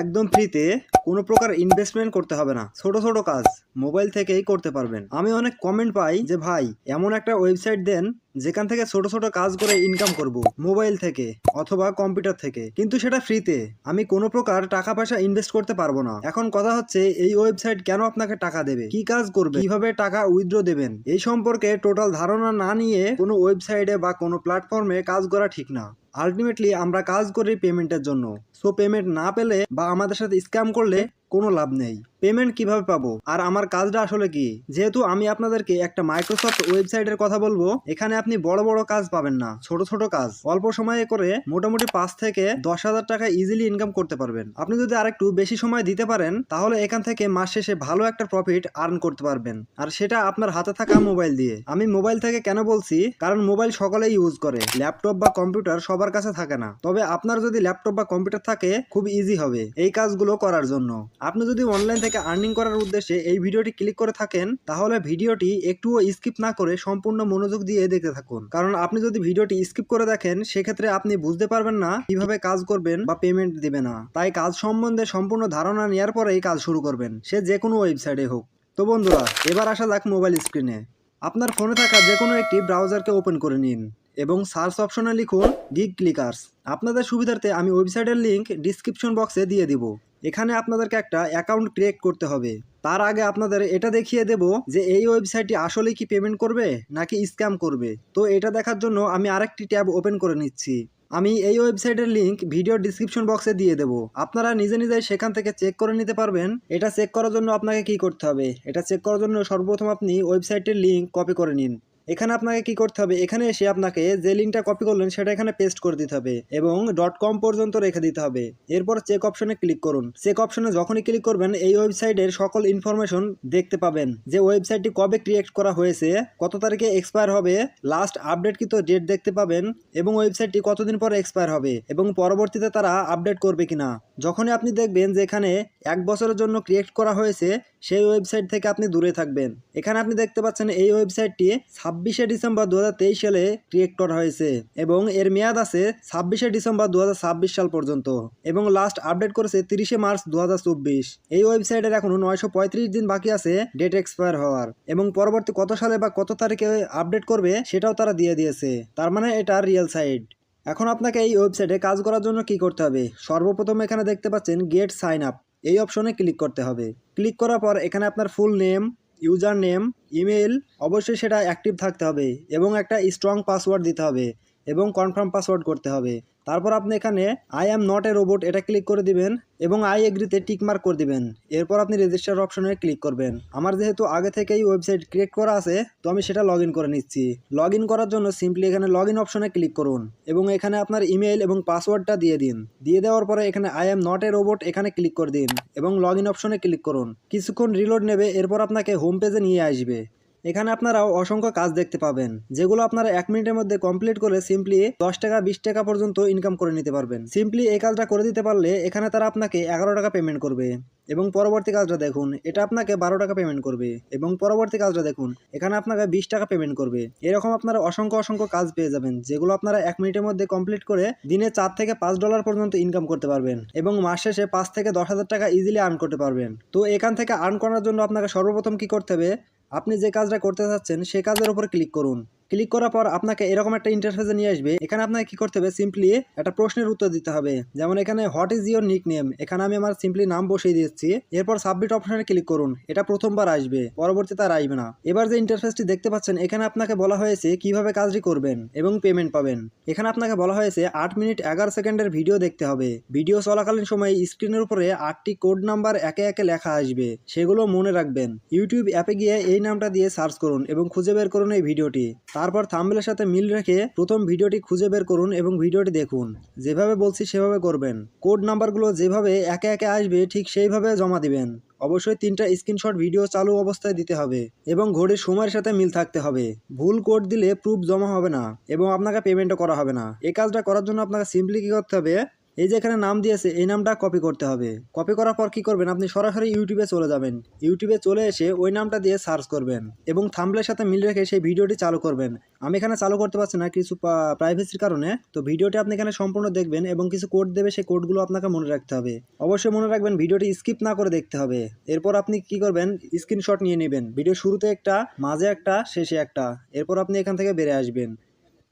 একদম ফ্রিতে কোনো প্রকার ইনভেস্টমেন্ট করতে হবে না। ছোট ছোট কাজ মোবাইল থেকেই করতে পারবেন। আমি অনেক কমেন্ট পাই যে ভাই এমন একটা ওয়েবসাইট দেন যেখান থেকে ছোট ছোট কাজ করে ইনকাম করব মোবাইল থেকে অথবা কম্পিউটার থেকে, কিন্তু সেটা ফ্রিতে। আমি কোনো প্রকার টাকা পয়সা ইনভেস্ট করতে পারবো না। এখন কথা হচ্ছে এই ওয়েবসাইট কেন আপনাকে টাকা দেবে, কি কাজ করবে, কিভাবে টাকা উইথড্র দেবেন, এই সম্পর্কে টোটাল ধারণা না নিয়ে কোনো ওয়েবসাইটে বা কোনো প্ল্যাটফর্মে কাজ করা ঠিক না। আলটিমেটলি আমরা কাজ করি পেমেন্টের জন্য। সো পেমেন্ট না পেলে বা আমাদের সাথে স্ক্যাম করলে কোনো লাভ নেই। পেমেন্ট কিভাবে পাবো আর আমার কাজটা আসলে কি? যেহেতু আমি আপনাদেরকে একটা মাইক্রোসফট ওয়েবসাইটের কথা বলবো, এখানে আপনি বড় বড় কাজ পাবেন না, ছোট ছোট কাজ অল্প সময়ে করে মোটামুটি 5 থেকে 10,000 টাকা ইজিলি ইনকাম করতে পারবেন। আপনি যদি আরেকটু বেশি সময় দিতে পারেন তাহলে এখান থেকে মাস শেষে ভালো একটা প্রফিট আর্ন করতে পারবেন, আর সেটা আপনার হাতে থাকা মোবাইল দিয়ে। আমি মোবাইল থেকে কেন বলছি, কারণ মোবাইল সকলেই ইউজ করে, ল্যাপটপ বা কম্পিউটার সবার কাছে থাকে না। তবে আপনার যদি ল্যাপটপ বা কম্পিউটার থাকে খুব ইজি হবে এই কাজগুলো করার জন্য। আপনি যদি অনলাইন থেকে আর্নিং করার উদ্দেশ্যে এই ভিডিওটি ক্লিক করে থাকেন তাহলে ভিডিওটি একটুও স্কিপ না করে সম্পূর্ণ মনোযোগ দিয়ে দেখতে থাকুন, কারণ আপনি যদি ভিডিওটি স্কিপ করে দেখেন সেক্ষেত্রে আপনি বুঝতে পারবেন না কিভাবে কাজ করবেন বা পেমেন্ট দিবে না। তাই কাজ সম্বন্ধে সম্পূর্ণ ধারণা নেওয়ার পরেই কাজ শুরু করবেন, সে যে কোনো ওয়েবসাইটে হোক। তো বন্ধুরা, এবার আসা যাক মোবাইল স্ক্রিনে। আপনার ফোনে থাকা যে কোনো একটি ব্রাউজারকে ওপেন করে নিন এবং সার্চ অপশনে লিখুন গিগ ক্লিকার্স। আপনাদের সুবিধার্থে আমি ওয়েবসাইটের লিংক ডিসক্রিপশন বক্সে দিয়ে দিব। এখানে আপনাদেরকে একটা অ্যাকাউন্ট ক্রিয়েট করতে হবে। তার আগে আপনাদের এটা দেখিয়ে দেব যে এই ওয়েবসাইটটি আসলে কি পেমেন্ট করবে নাকি স্ক্যাম করবে। তো এটা দেখার জন্য আমি আরেকটি ট্যাব ওপেন করে নিচ্ছি। আমি এই ওয়েবসাইটের লিংক ভিডিও ডিসক্রিপশন বক্সে দিয়ে দেবো। আপনারা নিজে নিজেই সেখান থেকে চেক করে নিতে পারবেন। এটা চেক করার জন্য আপনাকে কি করতে হবে, এটা চেক করার জন্য সর্বপ্রথম আপনি ওয়েবসাইটের লিংক কপি করে নিন। এখানে আপনাকে কি করতে হবে, এখানে এসে আপনাকে যে লিঙ্কটা কপি করলেন সেটা এখানে পেস্ট করে দিতে হবে এবং .com পর্যন্ত রেখে দিতে হবে। এরপর চেক অপশনে ক্লিক করুন। চেক অপশনে যখনই ক্লিক করবেন এই ওয়েবসাইটের সকল ইনফরমেশন দেখতে পাবেন, যে ওয়েবসাইটটি কবে ক্রিয়েট করা হয়েছে, কত তারিখে এক্সপায়ার হবে, লাস্ট আপডেটকৃত ডেট দেখতে পাবেন এবং ওয়েবসাইটটি কতদিন পরে এক্সপায়ার হবে এবং পরবর্তীতে তারা আপডেট করবে কিনা। যখনই আপনি দেখবেন যে এখানে 1 বছরের জন্য ক্রিয়েট করা হয়েছে সেই ওয়েবসাইট থেকে আপনি দূরে থাকবেন। এখানে আপনি দেখতে পাচ্ছেন এই ওয়েবসাইটটি 26শে ডিসেম্বর 2023 সালে ক্রিয়েট করা হয়েছে এবং এর মেয়াদ আছে 26শে ডিসেম্বর 2026 সাল পর্যন্ত এবং লাস্ট আপডেট করেছে 30শে মার্চ 2024। এই ওয়েবসাইটের এখনো 935 দিন বাকি আছে ডেট এক্সপায়ার হওয়ার এবং পরবর্তী কত সালে বা কত তারিখে আপডেট করবে সেটাও তারা দিয়ে দিয়েছে। তার মানে এটা রিয়েল সাইট। এখন আপনাকে এই ওয়েবসাইটে কাজ করার জন্য কি করতে হবে, সর্বপ্রথম এখানে দেখতে পাচ্ছেন গেট সাইন আপ, এই অপশনে ক্লিক করতে হবে। ক্লিক করার পর এখানে আপনার full name, user name, email অবশ্যই সেটা অ্যাক্টিভ থাকতে হবে এবং একটা স্ট্রং পাসওয়ার্ড দিতে হবে এবং কনফার্ম পাসওয়ার্ড করতে হবে। তারপর আপনি এখানে I am not a robot এটা ক্লিক করে দিবেন এবং আই এগ্রিতে টিক মার্ক করে দিবেন। এরপর আপনি রেজিস্টার অপশনে ক্লিক করবেন। আমার যেহেতু আগে থেকেই ওয়েবসাইট ক্রিয়েট করা আছে তো আমি সেটা লগ ইন করে নিচ্ছি। লগ ইন করার জন্য সিম্পলি এখানে লগ ইন অপশনে ক্লিক করুন এবং এখানে আপনার ইমেল এবং পাসওয়ার্ডটা দিয়ে দিন। দিয়ে দেওয়ার পরে এখানে I am not a robot এখানে ক্লিক করে দিন এবং লগ ইন অপশনে ক্লিক করুন। কিছুক্ষণ রিলোড নেবে, এরপর আপনাকে হোম পেজে নিয়ে আসবে। এখানে আপনারাও অসংখ্য কাজ দেখতে পাবেন যেগুলো আপনারা 1 মিনিটের মধ্যে কমপ্লিট করে সিম্পলি 10 টাকা 20 টাকা পর্যন্ত ইনকাম করে নিতে পারবেন। সিম্পলি এই কাজটা করে দিতে পারলে এখানে তারা আপনাকে 11 টাকা পেমেন্ট করবে এবং পরবর্তী কাজটা দেখুন, এটা আপনাকে 12 টাকা পেমেন্ট করবে এবং পরবর্তী কাজটা দেখুন, এখানে আপনাকে 20 টাকা পেমেন্ট করবে। এরকম আপনারা অসংখ্য অসংখ্য কাজ পেয়ে যাবেন যেগুলো আপনারা 1 মিনিটের মধ্যে কমপ্লিট করে দিনে $4 থেকে $5 পর্যন্ত ইনকাম করতে পারবেন এবং মাস শেষে 5 থেকে 10,000 টাকা ইজিলি আর্ন করতে পারবেন। তো এখান থেকে আর্ন করার জন্য আপনাকে সর্বপ্রথম কি করতে হবে, আপনি যে কাজটা করতে চাচ্ছেন সেই কাজের উপর ক্লিক করুন। ক্লিক করার পর আপনাকে এরকম একটা ইন্টারফেসে নিয়ে আসবে। এখানে আপনাকে কি করতে হবে, সিম্পলি একটা প্রশ্নের উত্তর দিতে হবে। যেমন এখানে what is your nick name, এখানে আমি আমার সিম্পলি নাম বসিয়ে দিচ্ছি। এরপর সাবমিট অপশনে ক্লিক করুন। এটা প্রথমবার আসবে, পরবর্তীতে আর আসবে না। এবার যে ইন্টারফেসটি দেখতে পাচ্ছেন এখানে আপনাকে বলা হয়েছে কিভাবে কাজটি করবেন এবং পেমেন্ট পাবেন। এখানে আপনাকে বলা হয়েছে 8 মিনিট 11 সেকেন্ডের ভিডিও দেখতে হবে। ভিডিও চলাকালীন সময় স্ক্রিনের উপরে 8টি কোড নাম্বার একে একে লেখা আসবে, সেগুলো মনে রাখবেন। ইউটিউব অ্যাপে গিয়ে এই নামটা দিয়ে সার্চ করুন এবং খুঁজে বের করুন এই ভিডিওটি। তারপর থাম্বনেলের সাথে মিল রেখে প্রথম ভিডিওটি খুঁজে বের করুন এবং ভিডিওটি দেখুন। যেভাবে বলছি সেভাবে করবেন। কোড নাম্বারগুলো যেভাবে একে একে আসবে ঠিক সেইভাবে জমা দিবেন। অবশ্যই 3টা স্ক্রিনশট ভিডিও চালু অবস্থায় দিতে হবে এবং ঘড়ির সময়ের সাথে মিল থাকতে হবে। ভুল কোড দিলে প্রুফ জমা হবে না এবং আপনাকে পেমেন্টও করা হবে না। এই কাজটা করার জন্য আপনাকে সিম্পলি কি করতে হবে, এই যে এখানে নাম দিয়েছে এই নামটা কপি করতে হবে। কপি করার পর কি করবেন, আপনি সরাসরি ইউটিউবে চলে যাবেন। ইউটিউবে চলে এসে ওই নামটা দিয়ে সার্চ করবেন এবং থাম্বনেলের সাথে মিল রেখে সেই ভিডিওটি চালু করবেন। আমি এখানে চালু করতে পারছি না কিছু প্রাইভেসির কারণে, তো ভিডিওটি আপনি এখানে সম্পূর্ণ দেখবেন এবং কিছু কোড দেবে, সেই কোডগুলো আপনাকে মনে রাখতে হবে। অবশ্যই মনে রাখবেন ভিডিওটি স্কিপ না করে দেখতে হবে। এরপর আপনি কি করবেন, স্ক্রিনশট নিয়ে নেবেন, ভিডিও শুরুতে একটা, মাঝে একটা, শেষে একটা। এরপর আপনি এখান থেকে বেরিয়ে আসবেন।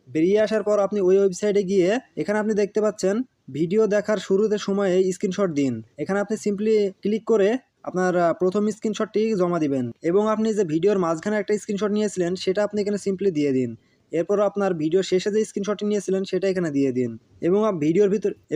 বেরিয়ে আসার পর আপনি ওই ওয়েবসাইটে গিয়ে এখানে আপনি দেখতে পাচ্ছেন ভিডিও দেখার শুরুতে সময়ে স্ক্রিনশট দিন। এখানে আপনি সিম্পলি ক্লিক করে আপনার প্রথম স্ক্রিনশটটি জমা দিবেন এবং আপনি যে ভিডিওর মাঝখানে একটা স্ক্রিনশট নিয়েছিলেন সেটা আপনি এখানে সিম্পলি দিয়ে দিন। এরপর আপনার ভিডিও শেষে যে স্ক্রিনশটটি নিয়েছিলেন সেটা এখানে দিয়ে দিন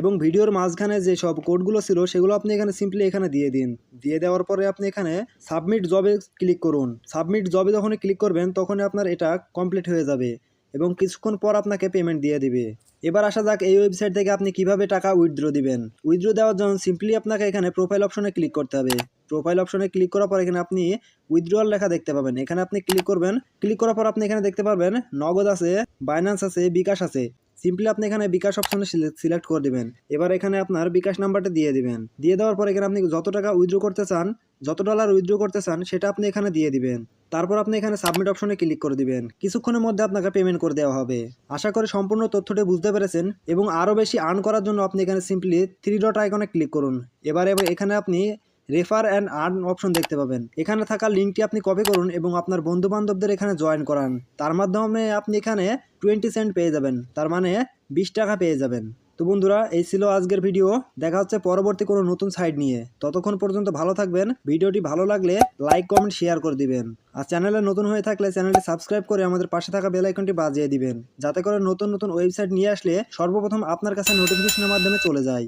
এবং ভিডিওর মাঝখানে যে সব কোডগুলো ছিল সেগুলো আপনি এখানে সিম্পলি এখানে দিয়ে দিন। দিয়ে দেওয়ার পরে আপনি এখানে সাবমিট জবে ক্লিক করুন। সাবমিট জবে যখনই ক্লিক করবেন তখনই আপনার এটা কমপ্লিট হয়ে যাবে এবং কিছুক্ষণ পর আপনাকে পেমেন্ট দিয়ে দিবে। এবার আসা যাক এই ওয়েবসাইট থেকে আপনি কিভাবে টাকা উইথড্র দিবেন। উইথড্র দেওয়ার জন্য সিম্পলি আপনাকে এখানে প্রোফাইল অপশনে ক্লিক করতে হবে। প্রোফাইল অপশনে ক্লিক করার পর এখানে আপনি উইথড্রয়াল লেখা দেখতে পাবেন। এখানে আপনি ক্লিক করবেন। ক্লিক করার পর আপনি এখানে দেখতে পারবেন নগদ আছে, বাইন্যান্স আছে, বিকাশ আছে। সিম্পলি আপনি এখানে বিকাশ অপশনে সিলেক্ট করে দিবেন। এবার এখানে আপনার বিকাশ নাম্বারটা দিয়ে দিবেন। দিয়ে দেওয়ার পর এখানে আপনি যত টাকা উইথড্র করতে চান, যত ডলার উইথড্র করতে চান সেটা আপনি এখানে দিয়ে দিবেন। তারপর আপনি এখানে সাবমিট অপশনে ক্লিক করে দিবেন। কিছুক্ষণের মধ্যে আপনাকে পেমেন্ট করে দেওয়া হবে। আশা করি সম্পূর্ণ তথ্যটি বুঝতে পেরেছেন এবং আরও বেশি আর্ন করার জন্য আপনি এখানে সিম্পলি 3 ডট আইকনে ক্লিক করুন। এবার এখানে আপনি রেফার অ্যান্ড আর্ন অপশন দেখতে পাবেন। এখানে থাকা লিঙ্কটি আপনি কপি করুন এবং আপনার বন্ধু বান্ধবদের এখানে জয়েন করান। তার মাধ্যমে আপনি এখানে 20 সেন্ট পেয়ে যাবেন, তার মানে 20 টাকা পেয়ে যাবেন। তো বন্ধুরা, এই ছিল আজকের ভিডিও। দেখা হচ্ছে পরবর্তী কোনো নতুন সাইট নিয়ে। ততক্ষণ পর্যন্ত ভালো থাকবেন। ভিডিওটি ভালো লাগলে লাইক, কমেন্ট, শেয়ার করে দিবেন। আর চ্যানেলে নতুন হয়ে থাকলে চ্যানেলটি সাবস্ক্রাইব করে আমাদের পাশে থাকা বেল আইকনটি বাজিয়ে দিবেন, যাতে করে নতুন নতুন ওয়েবসাইট নিয়ে আসলে সর্বপ্রথম আপনার কাছে নোটিফিকেশনের মাধ্যমে চলে যায়।